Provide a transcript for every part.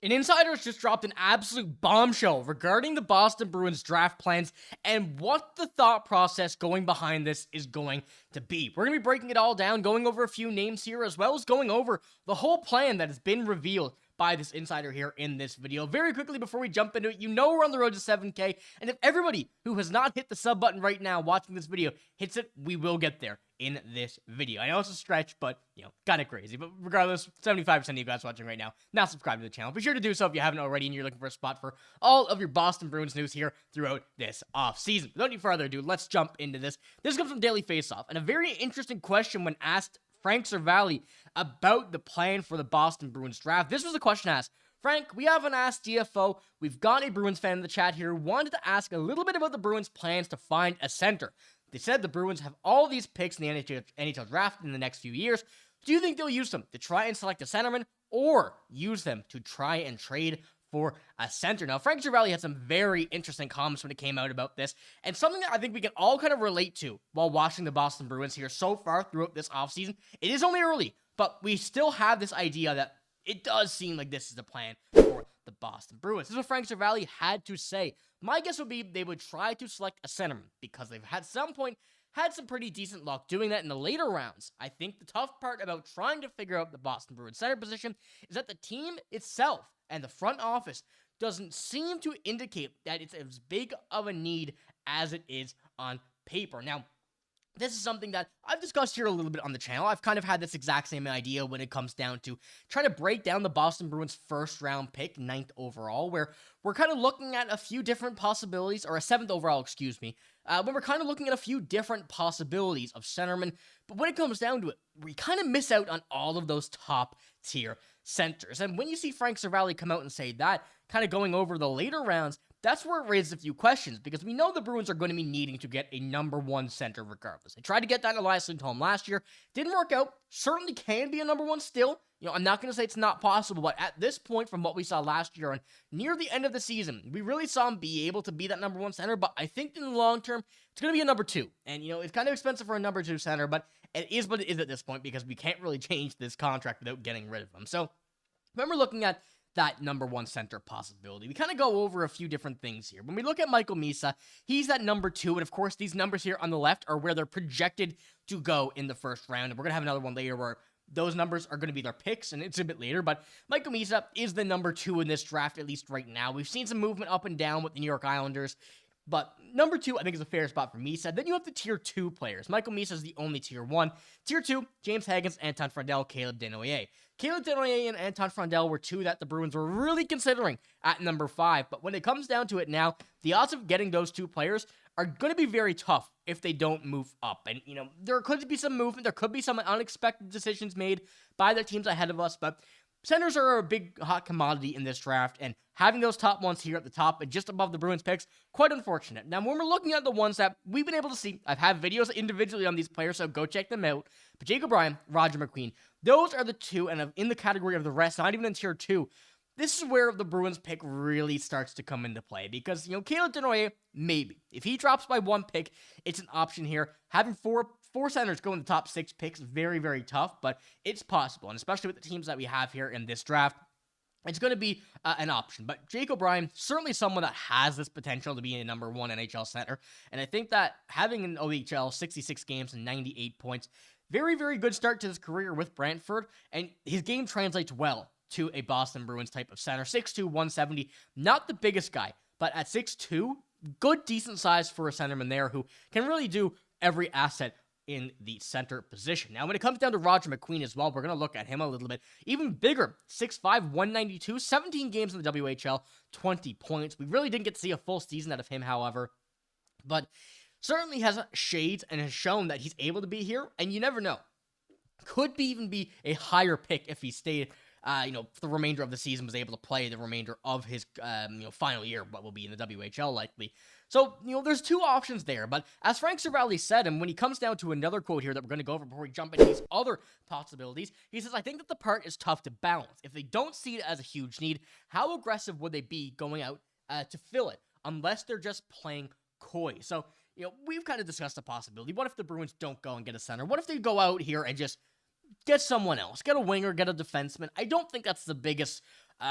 An insider has just dropped an absolute bombshell regarding the Boston Bruins draft plans and what the thought process going behind this is going to be. We're going to be breaking it all down, going over a few names here, as well as going over the whole plan that has been revealed by this insider here in this video. Very quickly before we jump into it, you know we're on the road to 7K, and if everybody who has not hit the sub button right now watching this video hits it, we will get there in this video. I know it's a stretch, but, kind of crazy. But regardless, 75% of you guys watching right now, now subscribe to the channel. Be sure to do so if you haven't already and you're looking for a spot for all of your Boston Bruins news here throughout this offseason. Without any further ado, let's jump into this. This comes from Daily Faceoff, and a very interesting question when asked Frank Seravalli about the plan for the Boston Bruins draft. This was a question asked. Frank, we haven't asked DFO. We've got a Bruins fan in the chat here who wanted to ask a little bit about the Bruins' plans to find a center. They said the Bruins have all these picks in the NHL draft in the next few years. Do you think they'll use them to try and select a centerman or use them to try and trade for a center? Now, Frank Seravalli had some very interesting comments when it came out about this, and something that I think we can all kind of relate to while watching the Boston Bruins here so far throughout this offseason. It is only early, but we still have this idea that it does seem like this is the plan for the Boston Bruins. This is what Frank Seravalli had to say. My guess would be they would try to select a centerman because they've had some pretty decent luck doing that in the later rounds. I think the tough part about trying to figure out the Boston Bruins center position is that the team itself and the front office doesn't seem to indicate that it's as big of a need as it is on paper. Now, this is something that I've discussed here a little bit on the channel. I've kind of had this exact same idea when it comes down to trying to break down the Boston Bruins first round pick, 9th overall, where we're kind of looking at a few different possibilities, or a 7th overall, excuse me, when we're kind of looking at a few different possibilities of centermen. But when it comes down to it, we kind of miss out on all of those top tier centers. And when you see Frank Seravalli come out and say that, kind of going over the later rounds, that's where it raises a few questions, because we know the Bruins are going to be needing to get a number one center regardless. They tried to get that in Elias Lindholm last year. Didn't work out. Certainly can be a number one still. I'm not going to say it's not possible, but at this point, from what we saw last year and near the end of the season, we really saw him be able to be that number one center, but I think in the long term, it's going to be a number two. And, it's kind of expensive for a number two center, but it is what it is at this point, because we can't really change this contract without getting rid of him. So, remember looking at that number one center possibility, we kind of go over a few different things here. When we look at Michael Misa, he's that number two, and of course, these numbers here on the left are where they're projected to go in the first round, and we're going to have another one later where those numbers are going to be their picks, and it's a bit later, but Michael Misa is the number two in this draft, at least right now. We've seen some movement up and down with the New York Islanders, but number two, I think, is a fair spot for Misa. Then you have the tier two players. Michael Misa is the only tier one. Tier two, James Haggins, Anton Frandel, Caleb Desnoyers. Caleb Desnoyers and Anton Frandel were two that the Bruins were really considering at number 5, but when it comes down to it now, the odds of getting those two players are going to be very tough if they don't move up. And, there could be some movement, there could be some unexpected decisions made by the teams ahead of us, but centers are a big hot commodity in this draft, and having those top ones here at the top and just above the Bruins picks, quite unfortunate. Now, when we're looking at the ones that we've been able to see, I've had videos individually on these players, so go check them out. But Jake O'Brien, Roger McQueen, those are the two, and in the category of the rest, not even in tier 2, this is where the Bruins pick really starts to come into play, because, Caleb Desnoyers, maybe. If he drops by one pick, it's an option here. Having four centers go in the top 6 picks, very, very tough, but it's possible, and especially with the teams that we have here in this draft, it's going to be an option. But Jake O'Brien, certainly someone that has this potential to be a number one NHL center, and I think that having an OHL, 66 games and 98 points, very, very good start to his career with Brantford, and his game translates well to a Boston Bruins type of center. 6'2", 170, not the biggest guy, but at 6'2", good, decent size for a centerman there who can really do every asset in the center position. Now, when it comes down to Roger McQueen as well, we're going to look at him a little bit. Even bigger, 6'5", 192, 17 games in the WHL, 20 points. We really didn't get to see a full season out of him, however, but certainly has shades and has shown that he's able to be here, and you never know. Could even be a higher pick if he stayed for the remainder of the season, was able to play the remainder of his, final year, what will be in the WHL likely. So, there's two options there, but as Frank Seravalli said, and when he comes down to another quote here that we're going to go over before we jump into these other possibilities, he says, I think that the part is tough to balance. If they don't see it as a huge need, how aggressive would they be going out to fill it, unless they're just playing coy? So, we've kind of discussed the possibility. What if the Bruins don't go and get a center? What if they go out here and just get someone else, get a winger, get a defenseman? I don't think that's the biggest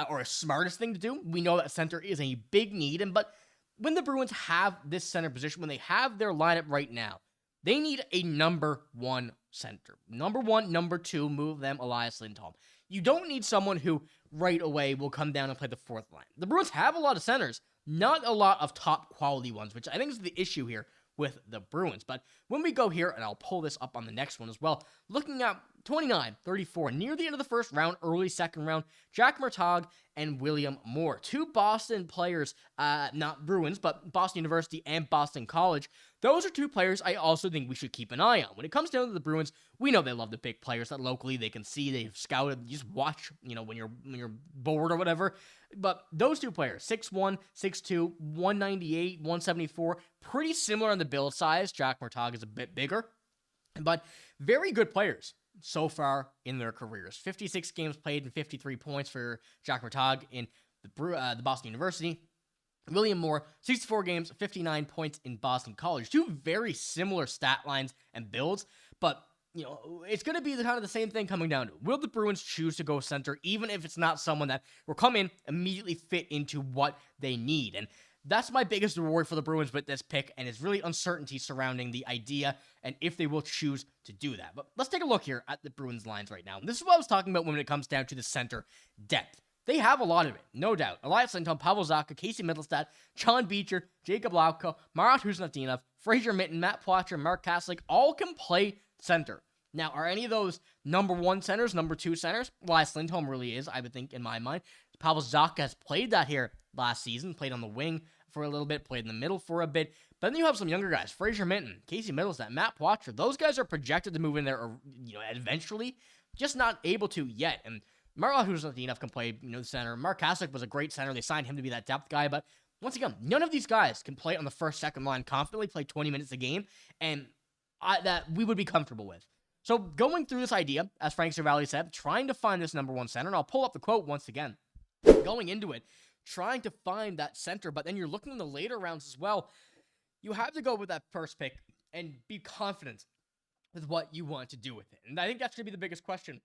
or a smartest thing to do. We know that center is a big need, but when the Bruins have this center position, when they have their lineup right now, they need a number one center. Number one, number two, move them Elias Lindholm. You don't need someone who right away will come down and play the fourth line. The Bruins have a lot of centers, not a lot of top quality ones, which I think is the issue here with the Bruins. But when we go here, and I'll pull this up on the next one as well, looking at 29, 34, near the end of the first round, early second round, Jack Murtaugh and William Moore. Two Boston players, not Bruins, but Boston University and Boston College. Those are two players I also think we should keep an eye on. When it comes down to the Bruins, we know they love to pick players that locally they can see, they've scouted, you just watch, when you're bored or whatever. But those two players, 6'1", 6'2", 198, 174, pretty similar on the build size. Jack Murtaugh is a bit bigger, but very good players so far in their careers. 56 games played and 53 points for Jack Murtaugh in the Boston University. William Moore, 64 games, 59 points in Boston College. Two very similar stat lines and builds, but it's going to be kind of the same thing coming down to, will the Bruins choose to go center, even if it's not someone that will come in, immediately fit into what they need? And that's my biggest reward for the Bruins with this pick, and it's really uncertainty surrounding the idea and if they will choose to do that. But let's take a look here at the Bruins lines right now. This is what I was talking about when it comes down to the center depth. They have a lot of it, no doubt. Elias Lindholm, Pavel Zacha, Casey Mittelstadt, John Beecher, Jacob Lauko, Marat Husnutdinov, Fraser Mitten, Matt Poitras, Mark Kaslik, all can play center. Now, are any of those number one centers, number two centers? Elias Lindholm really is, I would think, in my mind. Pavel Zacha has played that here last season, played on the wing for a little bit, played in the middle for a bit. But then you have some younger guys, Fraser Mitten, Casey Mittelstadt, Matt Poitras. Those guys are projected to move in there, eventually, just not able to yet. And Marat Husnutdinov can play, the center. Mark Kaslik was a great center. They signed him to be that depth guy, but once again, none of these guys can play on the first, second line confidently, play 20 minutes a game, and that we would be comfortable with. So going through this idea, as Frank Seravalli said, trying to find this number one center, and I'll pull up the quote once again. Going into it, trying to find that center, but then you're looking in the later rounds as well. You have to go with that first pick and be confident with what you want to do with it. And I think that's going to be the biggest question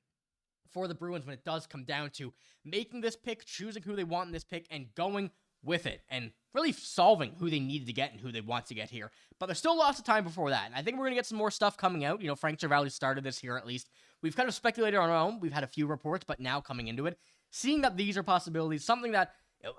for the Bruins when it does come down to making this pick, choosing who they want in this pick, and going with it, and really solving who they needed to get and who they want to get here. But there's still lots of time before that, and I think we're going to get some more stuff coming out. Frank Seravalli started this here at least. We've kind of speculated on our own. We've had a few reports, but now coming into it, seeing that these are possibilities, something that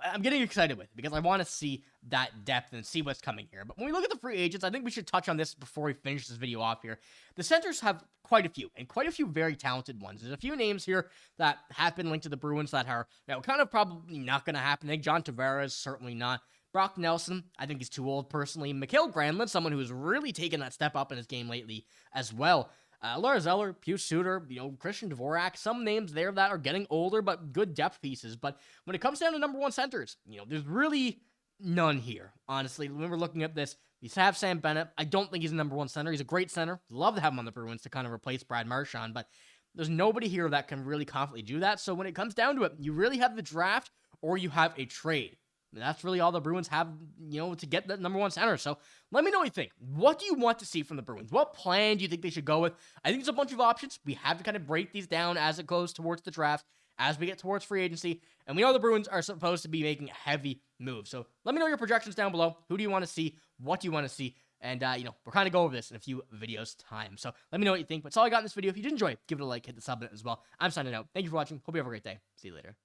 I'm getting excited with, because I want to see that depth and see what's coming here. But when we look at the free agents, I think we should touch on this before we finish this video off here. The centers have quite a few, and quite a few very talented ones. There's a few names here that have been linked to the Bruins that are kind of probably not going to happen. I think John Tavares, certainly not. Brock Nelson, I think he's too old personally. Mikael Granlund, someone who has really taken that step up in his game lately as well. Lars Eller, Pius Suter, Christian Dvorak, some names there that are getting older, but good depth pieces. But when it comes down to number one centers, there's really none here, honestly. When we're looking at this, you have Sam Bennett. I don't think he's a number one center. He's a great center. Love to have him on the Bruins to kind of replace Brad Marchand, but there's nobody here that can really confidently do that. So when it comes down to it, you really have the draft or you have a trade. And that's really all the Bruins have, to get that number one center. So let me know what you think. What do you want to see from the Bruins? What plan do you think they should go with? I think there's a bunch of options. We have to kind of break these down as it goes towards the draft, as we get towards free agency. And we know the Bruins are supposed to be making heavy moves. So let me know your projections down below. Who do you want to see? What do you want to see? And, we're kind of go over this in a few videos' time. So let me know what you think. But that's all I got in this video. If you did enjoy it, give it a like, hit the sub button as well. I'm signing out. Thank you for watching. Hope you have a great day. See you later.